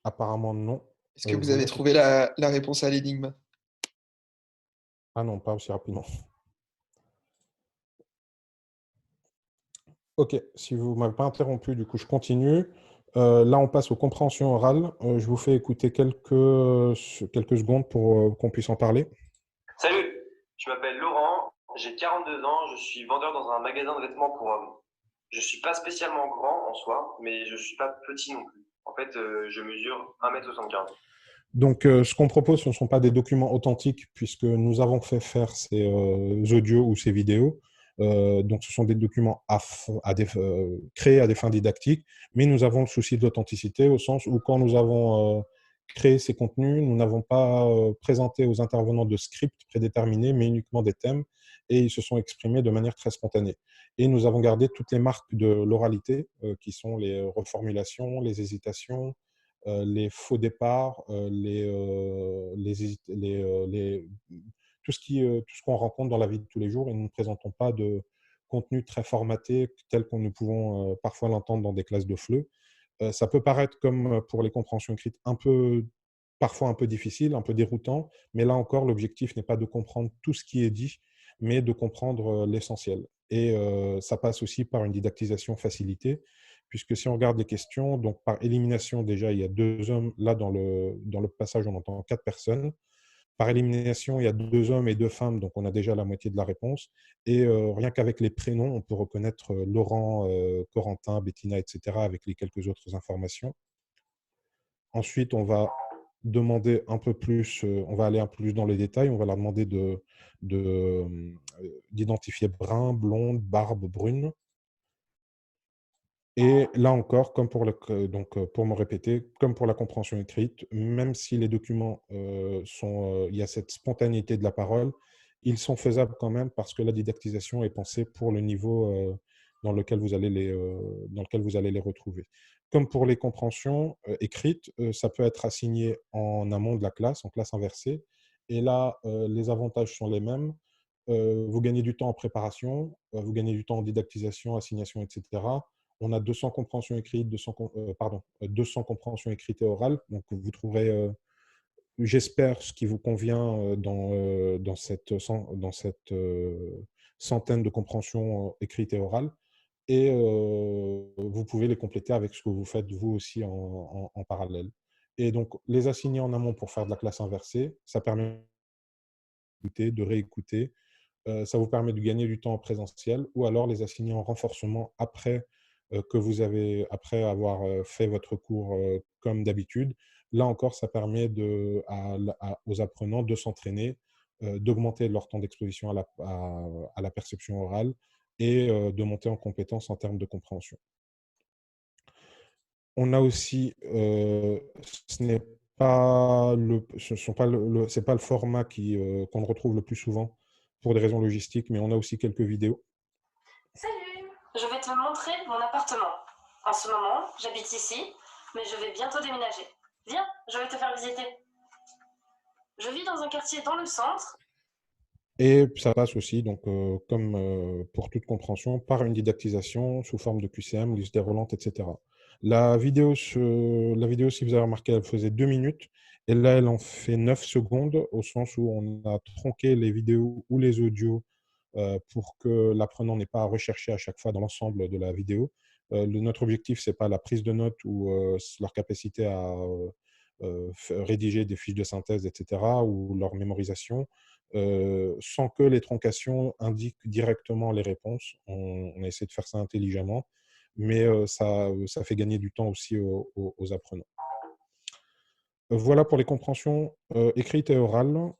Apparemment non. Est-ce que vous Vous avez m'écoutez? trouvé la réponse à l'énigme? Ah non, pas aussi rapidement. OK, si vous m'avez pas interrompu, du coup, je continue. Là, on passe aux compréhensions orales. Je vous fais écouter quelques secondes pour, qu'on puisse en parler. Salut, je m'appelle Laurent, j'ai 42 ans, je suis vendeur dans un magasin de vêtements pour hommes. Je suis pas spécialement grand en soi, mais je suis pas petit non plus. En fait, je mesure 1,75 m. Donc, ce qu'on propose, ce ne sont pas des documents authentiques, puisque nous avons fait faire ces audios ou ces vidéos. Donc, ce sont des documents créés à des fins didactiques, mais nous avons le souci de l'authenticité au sens où quand nous avons créé ces contenus, nous n'avons pas présenté aux intervenants de scripts prédéterminés, mais uniquement des thèmes, et ils se sont exprimés de manière très spontanée. Et nous avons gardé toutes les marques de l'oralité, qui sont les reformulations, les hésitations, les faux départs, tout ce qu'on rencontre dans la vie de tous les jours, et nous ne présentons pas de contenu très formaté tel qu'on nous pouvons parfois l'entendre dans des classes de FLE. Ça peut paraître comme pour les compréhensions écrites parfois un peu difficile, un peu déroutant, mais là encore, l'objectif n'est pas de comprendre tout ce qui est dit, mais de comprendre l'essentiel. Et ça passe aussi par une didactisation facilitée, puisque si on regarde les questions, donc par élimination, déjà, il y a 2 hommes. Là, dans le passage, on entend 4 personnes. Par élimination, il y a 2 hommes et 2 femmes, donc on a déjà la moitié de la réponse. Et rien qu'avec les prénoms, on peut reconnaître Laurent, Corentin, Bettina, etc., avec les quelques autres informations. Ensuite, on va demander un peu plus, on va aller un peu plus dans les détails. On va leur demander d'identifier brun, blonde, barbe, brune. Et là encore, comme pour pour me répéter, comme pour la compréhension écrite, même si les documents il y a cette spontanéité de la parole, ils sont faisables quand même parce que la didactisation est pensée pour le niveau dans lequel vous allez les retrouver. Comme pour les compréhensions écrites, ça peut être assigné en amont de la classe, en classe inversée. Et là, les avantages sont les mêmes. Vous gagnez du temps en préparation, vous gagnez du temps en didactisation, assignation, etc. On a 200 compréhensions écrites, 200 compréhensions écrites et orales. Donc, vous trouverez, j'espère, ce qui vous convient dans cette centaine de compréhensions écrites et orales. Et vous pouvez les compléter avec ce que vous faites vous aussi en parallèle. Et donc, les assigner en amont pour faire de la classe inversée, ça permet d'écouter, de réécouter. Ça vous permet de gagner du temps en présentiel, ou alors les assigner en renforcement après avoir fait votre cours comme d'habitude. Là encore, ça permet aux apprenants de s'entraîner, d'augmenter leur temps d'exposition à la perception orale, et de monter en compétence en termes de compréhension. On a aussi, c'est pas le format qu'on retrouve le plus souvent pour des raisons logistiques, mais on a aussi quelques vidéos. Salut! Je vais te montrer mon appartement. En ce moment, j'habite ici, mais je vais bientôt déménager. Viens, je vais te faire visiter. Je vis dans un quartier dans le centre. Et ça passe aussi, donc, comme pour toute compréhension, par une didactisation sous forme de QCM, liste déroulante, etc. La vidéo, si vous avez remarqué, elle faisait 2 minutes, et là, elle en fait 9 secondes, au sens où on a tronqué les vidéos ou les audios pour que l'apprenant n'ait pas à rechercher à chaque fois dans l'ensemble de la vidéo. Notre objectif, c'est pas la prise de notes ou leur capacité à rédiger des fiches de synthèse, etc., ou leur mémorisation, sans que les troncations indiquent directement les réponses. On a essayé de faire ça intelligemment, mais ça fait gagner du temps aussi aux apprenants. Voilà pour les compréhensions écrites et orales.